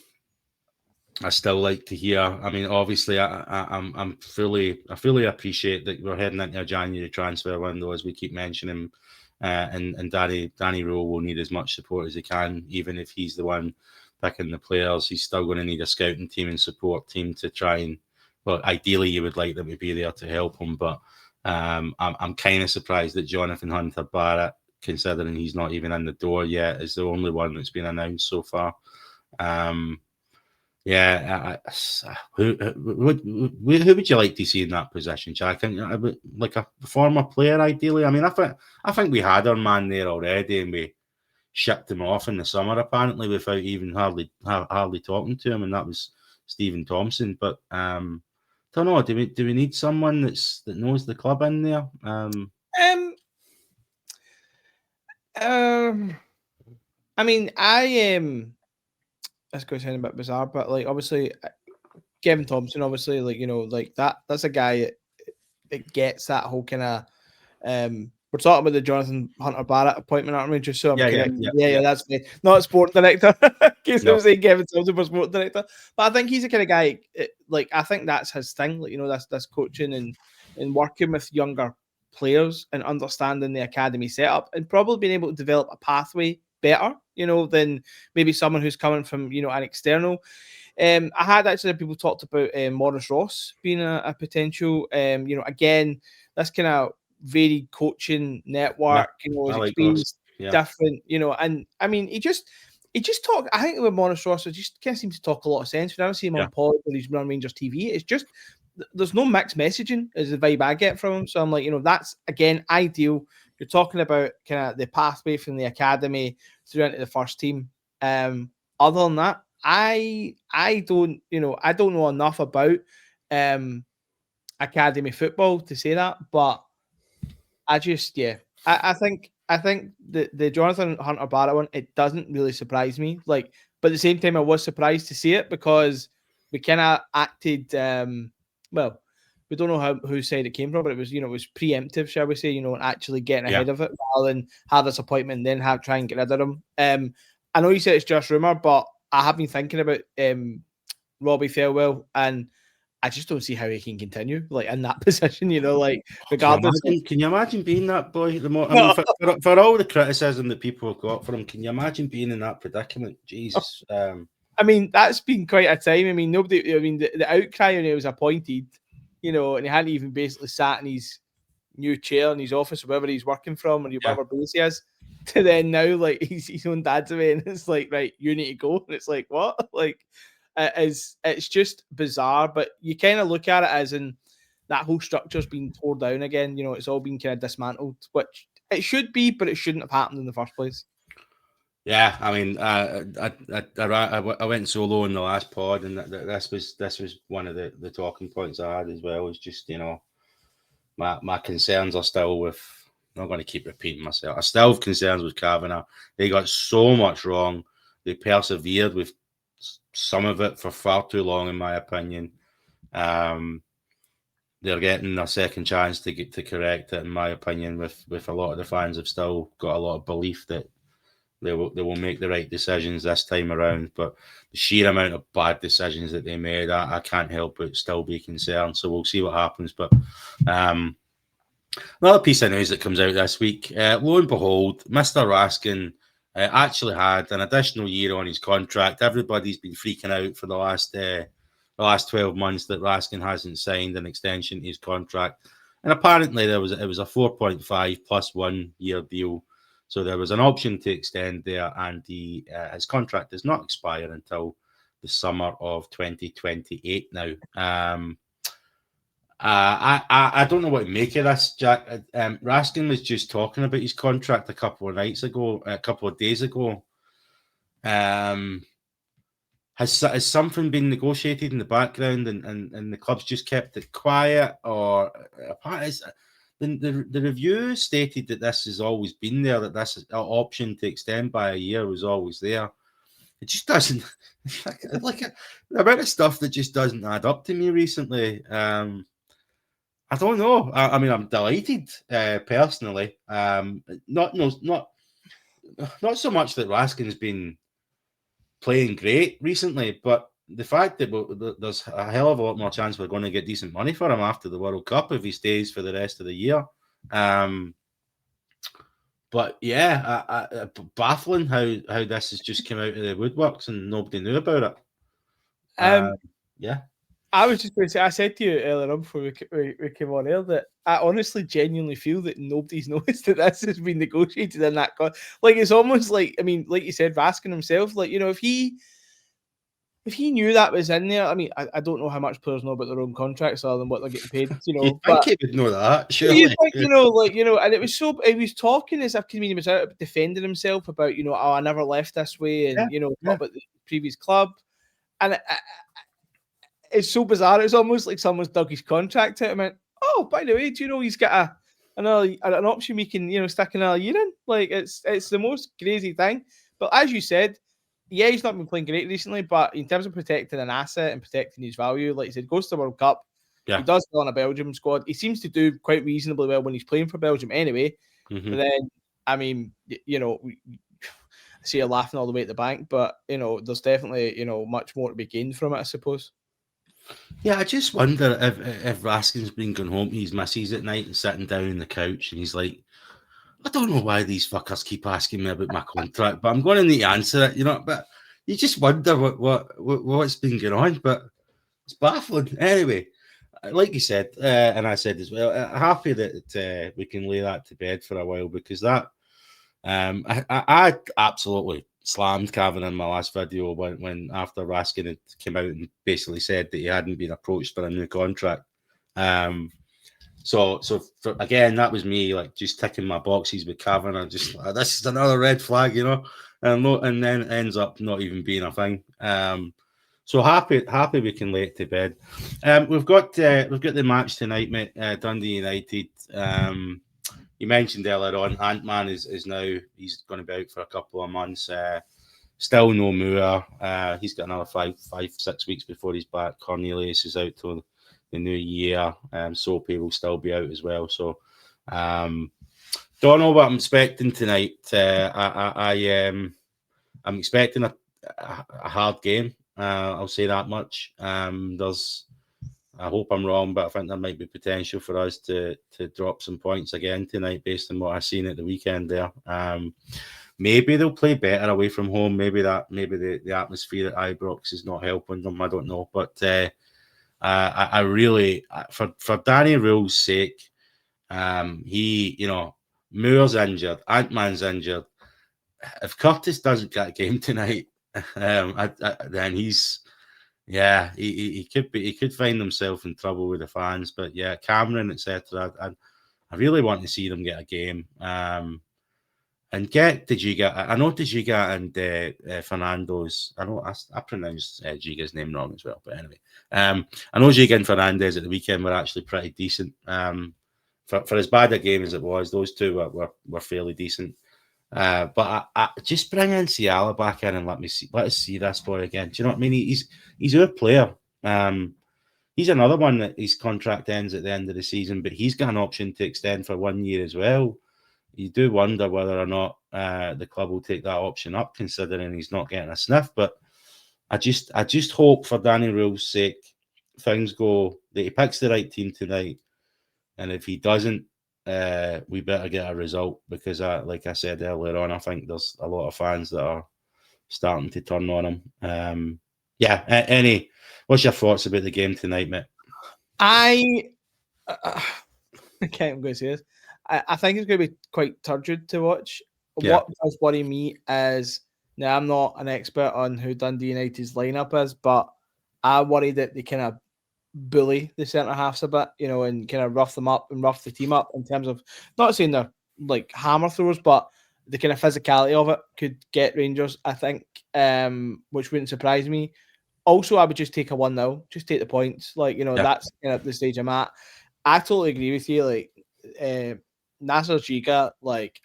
I still like to hear. I mean, obviously, I fully appreciate that we're heading into a January transfer window, as we keep mentioning, and Danny Rohl will need as much support as he can, even if he's the one picking the players. He's still going to need a scouting team and support team to try and. Well, ideally, you would like them to be there to help him, but I'm kind of surprised that Jonathan Hunter Barrett, considering he's not even in the door yet, is the only one that's been announced so far. Who would you like to see in that position, Jack? Like a former player, ideally. I mean, I think we had our man there already, and we shipped him off in the summer, apparently, without even hardly talking to him, and that was Stephen Thompson. But don't know. Do we need someone that knows the club in there? I mean, that's going to sound a bit bizarre, but like obviously, Kevin Thompson, obviously, like like that's a guy that gets that whole kind of. We're talking about the Jonathan Hunter Barrett appointment, aren't we? Just so I'm yeah, that's me. Not sport director. In case I'm saying Kevin Thompson for sport director, but I think he's the kind of guy. Like I think that's his thing. Like that's coaching and working with younger players and understanding the academy setup and probably being able to develop a pathway better, than maybe someone who's coming from, an external. I had actually people talked about Maurice Ross being a potential, again, that's kind of varied coaching network, his experience, different, and I mean, he just talked. I think with Maurice Ross, he just kind of seems to talk a lot of sense. When I see him on pod or he's on Rangers TV, it's just there's no mixed messaging is the vibe I get from him. So I'm like, that's again ideal. You're talking about kind of the pathway from the academy through into the first team. Other than that, I don't know enough about academy football to say that, but I just I think the Jonathan Hunter Barrett one, it doesn't really surprise me. Like, but at the same time, I was surprised to see it because we kind of acted well. We don't know whose side it came from, but it was, it was preemptive, shall we say, and actually getting ahead of it rather than have this appointment and then try and get rid of him. I know you said it's just rumour, but I have been thinking about Robbie Farewell, and I just don't see how he can continue like in that position, like regardless. Can you imagine being that boy? For all the criticism that people have got for him, can you imagine being in that predicament? Jesus. I mean, that's been quite a time. I mean, the outcry when he was appointed, and he hadn't even basically sat in his new chair in his office, wherever he's working from, or whatever base he is, to then now like he's his own dad's away, and it's like, right, you need to go, and it's like, what? Like, it's just bizarre. But you kind of look at it as in that whole structure's been torn down again. You know, it's all been kind of dismantled, which it should be, but it shouldn't have happened in the first place. Yeah, I mean, I went solo in the last pod, and this was one of the talking points I had as well. Was just, you know, my concerns are still with. I'm not going to keep repeating myself. I still have concerns with Kavanagh. They got so much wrong. They persevered with some of it for far too long, in my opinion. They're getting a second chance to correct it, in my opinion. With a lot of the fans have still got a lot of belief that they will make the right decisions this time around. But the sheer amount of bad decisions that they made, I can't help but still be concerned. So we'll see what happens. But another piece of news that comes out this week, lo and behold, Mr. Raskin actually had an additional year on his contract. Everybody's been freaking out for the last 12 months that Raskin hasn't signed an extension to his contract. And apparently it was a 4.5 plus 1 year deal. So there was an option to extend there, and his contract does not expire until the summer of 2028 now. I don't know what to make of this, Jack. Raskin was just talking about his contract a couple of days ago. Has something been negotiated in the background, and the club's just kept it quiet, or the review stated that this has always been there, that this option to extend by a year was always there. It just doesn't, like the amount of stuff that just doesn't add up to me recently. I don't know. I mean, I'm delighted personally. Not so much that Raskin's been playing great recently, but the fact that there's a hell of a lot more chance we're going to get decent money for him after the World Cup if he stays for the rest of the year. But yeah, baffling how this has just come out of the woodworks and nobody knew about it. Yeah. I was just going to say, I said to you earlier on before we came on air that I honestly genuinely feel that nobody's noticed that this has been negotiated in that. Like, it's almost like, I mean, like you said, Raskin himself, like, you know, if he knew that was in there, I mean, I don't know how much players know about their own contracts other than what they're getting paid, you know. You'd think he would know that, surely. You think, you know, like, you know, and it was so, he was talking as if he was out defending himself about, you know, oh, I never left this way, and, you know, about the previous club. And it's so bizarre. It's almost like someone's dug his contract out and went, oh, by the way, do you know he's got an option we can, you know, stick another year in? Like, it's the most crazy thing. But as you said, yeah, he's not been playing great recently, but in terms of protecting an asset and protecting his value, like you said, goes to the World Cup. Yeah. He does well on a Belgium squad. He seems to do quite reasonably well when he's playing for Belgium anyway. Mm-hmm. But then, I mean, you know, I see you laughing all the way at the bank, but, you know, there's definitely, you know, much more to be gained from it, I suppose. Yeah, I just wonder if Raskin's been going home to his missus at night and sitting down on the couch and he's like, I don't know why these fuckers keep asking me about my contract, but I'm going to need to answer it, you know. But you just wonder what's been going on, but it's baffling. Anyway, like you said, and I said as well, happy that we can lay that to bed for a while, because that I absolutely slammed Kavanagh in my last video when after Raskin had came out and basically said that he hadn't been approached for a new contract. So again, that was me like just ticking my boxes with Kavanagh. Just this is another red flag, you know, and then it ends up not even being a thing. So happy we can lay it to bed. We've got the match tonight, mate. Dundee United. You mentioned earlier on, Ant-Man is now, he's going to be out for a couple of months. Still no Moore. He's got another 5-6 weeks before he's back. Cornelius is out till the new year. Soapy will still be out as well. So don't know what I'm expecting tonight. I'm expecting a hard game. I'll say that much. I hope I'm wrong, but I think there might be potential for us to drop some points again tonight based on what I've seen at the weekend there. Maybe they'll play better away from home. Maybe the atmosphere at Ibrox is not helping them. I don't know. But I really, for Danny Rohl's sake, Moore's injured, Ant-Man's injured. If Curtis doesn't get a game tonight, then he could find himself in trouble with the fans. But yeah, Cameron, etc. I really want to see them get a game. And get Giga. I know Giga and Fernando's. I know I pronounced Giga's name wrong as well. But anyway, I know Giga and Fernandez at the weekend were actually pretty decent. For as bad a game as it was, those two were fairly decent. But I just bring Ciala back in and let us see this boy again. Do you know what I mean? He's our player. He's another one that his contract ends at the end of the season, but he's got an option to extend for 1 year as well. You do wonder whether or not the club will take that option up, considering he's not getting a sniff. But I just hope for Danny Rohl's sake, things go that he picks the right team tonight, and if he doesn't, we better get a result because, like I said earlier on, I think there's a lot of fans that are starting to turn on him. What's your thoughts about the game tonight, mate? I can't I'm going to say this. I think it's going to be quite turgid to watch. Yeah. What does worry me is, now I'm not an expert on who Dundee United's lineup is, but I worry that they kind of bully the centre halves a bit, and kind of rough them up and rough the team up in terms of, not saying they're like hammer throwers, but the kind of physicality of it could get Rangers, I think, which wouldn't surprise me. Also, I would just take a 1-0, just take the points. That's kind of the stage I'm at. I totally agree with you. Nasser Giga, there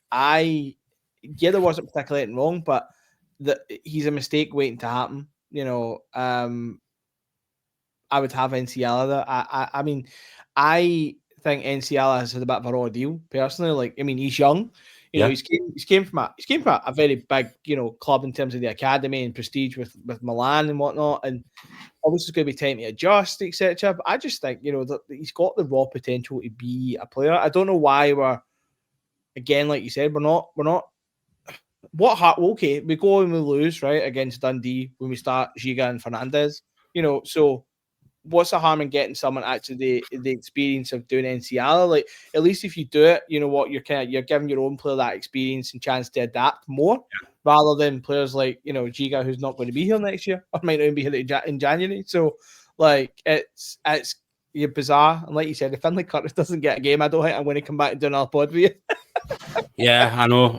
wasn't particularly anything wrong, but he's a mistake waiting to happen. I would have Ciala there. I mean, I think Ciala has had a bit of a raw deal personally. He's young. He's came from a very big, club in terms of the academy and prestige with Milan and whatnot. And obviously it's going to be time to adjust, etc. But I just think, that he's got the raw potential to be a player. I don't know why again, like you said, we're not. Okay, we go and we lose, right, against Dundee when we start Giga and Fernandez. So what's the harm in getting someone actually the experience of doing Ciala? At least if you do it, you know what, you're giving your own player that experience and chance to adapt more, rather than players like Giga, who's not going to be here next year or might not even be here in January. So it's you're bizarre, and like you said, if Finlay Curtis doesn't get a game, I don't think I'm going to come back and do another pod with you. Yeah, I know.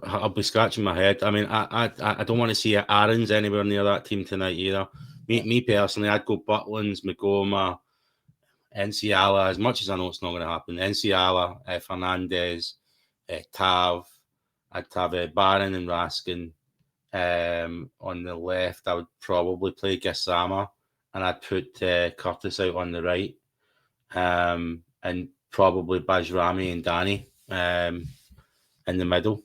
I'll be scratching my head. I mean, I don't want to see Aaron's anywhere near that team tonight either. Me personally, I'd go Butlins, Magoma, Ciala, as much as I know it's not going to happen. Ciala, Fernandez, Tav. I'd have Barron and Raskin. On the left, I would probably play Gassama, and I'd put Curtis out on the right. And probably Bajrami and Danny in the middle.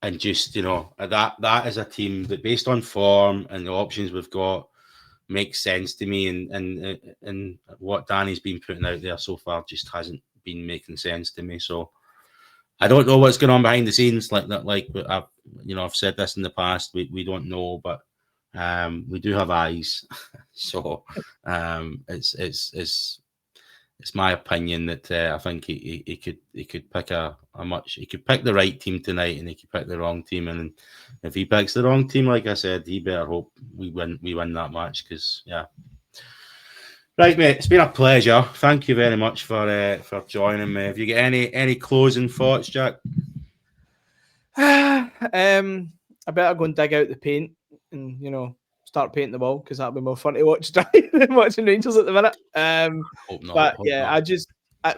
And just, that is a team that, based on form and the options we've got, makes sense to me. And what Danny's been putting out there so far just hasn't been making sense to me. So I don't know what's going on behind the scenes. I've said this in the past. We don't know, but we do have eyes. So it's my opinion that I think he could pick he could pick the right team tonight, and he could pick the wrong team. And if he picks the wrong team, like I said, he better hope we win that match, because Right, mate. It's been a pleasure. Thank you very much for joining me. Have you got any closing thoughts, Jack? I better go and dig out the paint and start painting the wall, because that'll be more fun to watch than watching Rangers at the minute. Hope not. But yeah,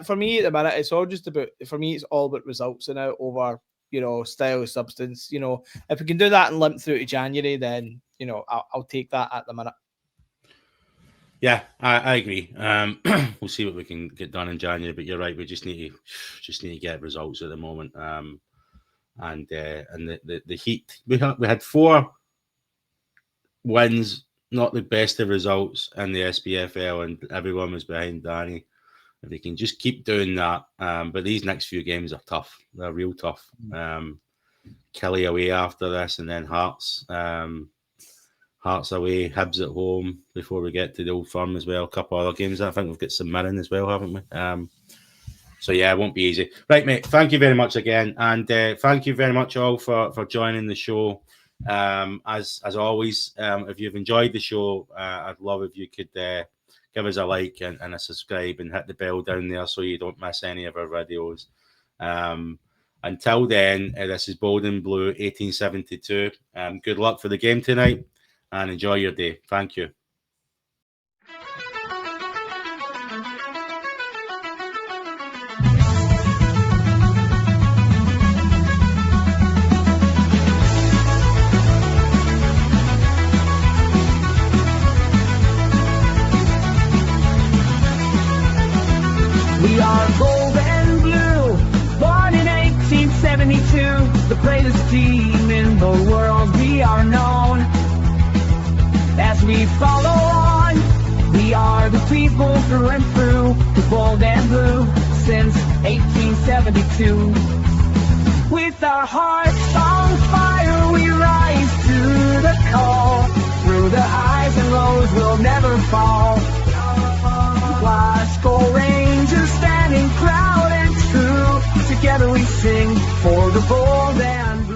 for me at the minute, it's all just about, for me, it's all about results now over style, substance. If we can do that and limp through to January, then I'll take that at the minute. Yeah, I agree. We'll see what we can get done in January, but you're right. We just need to get results at the moment. And the Heat, we had 4 wins, not the best of results in the SPFL, and everyone was behind Danny. If they can just keep doing that, but these next few games are tough. They're real tough. Kelly away after this, and then Hearts Hearts away, Hibs at home before we get to the Old Firm as well. A couple other games. I think we've got St Mirren as well, haven't we? So yeah, it won't be easy. Right, mate. Thank you very much again, and thank you very much all for joining the show. As always, if you've enjoyed the show, I'd love if you could give us a like and a subscribe and hit the bell down there so you don't miss any of our videos. Until then, this is Bold and Blue 1872. Good luck for the game tonight and enjoy your day. Thank you. We are gold and blue, born in 1872, the greatest team in the world. We are known as we follow on. We are the people through and through, the bold and blue since 1872. With our hearts on fire, we rise to the call. Through the highs and lows, we'll never fall. Glasgow Rangers standing proud and true. Together we sing for the bold and blue.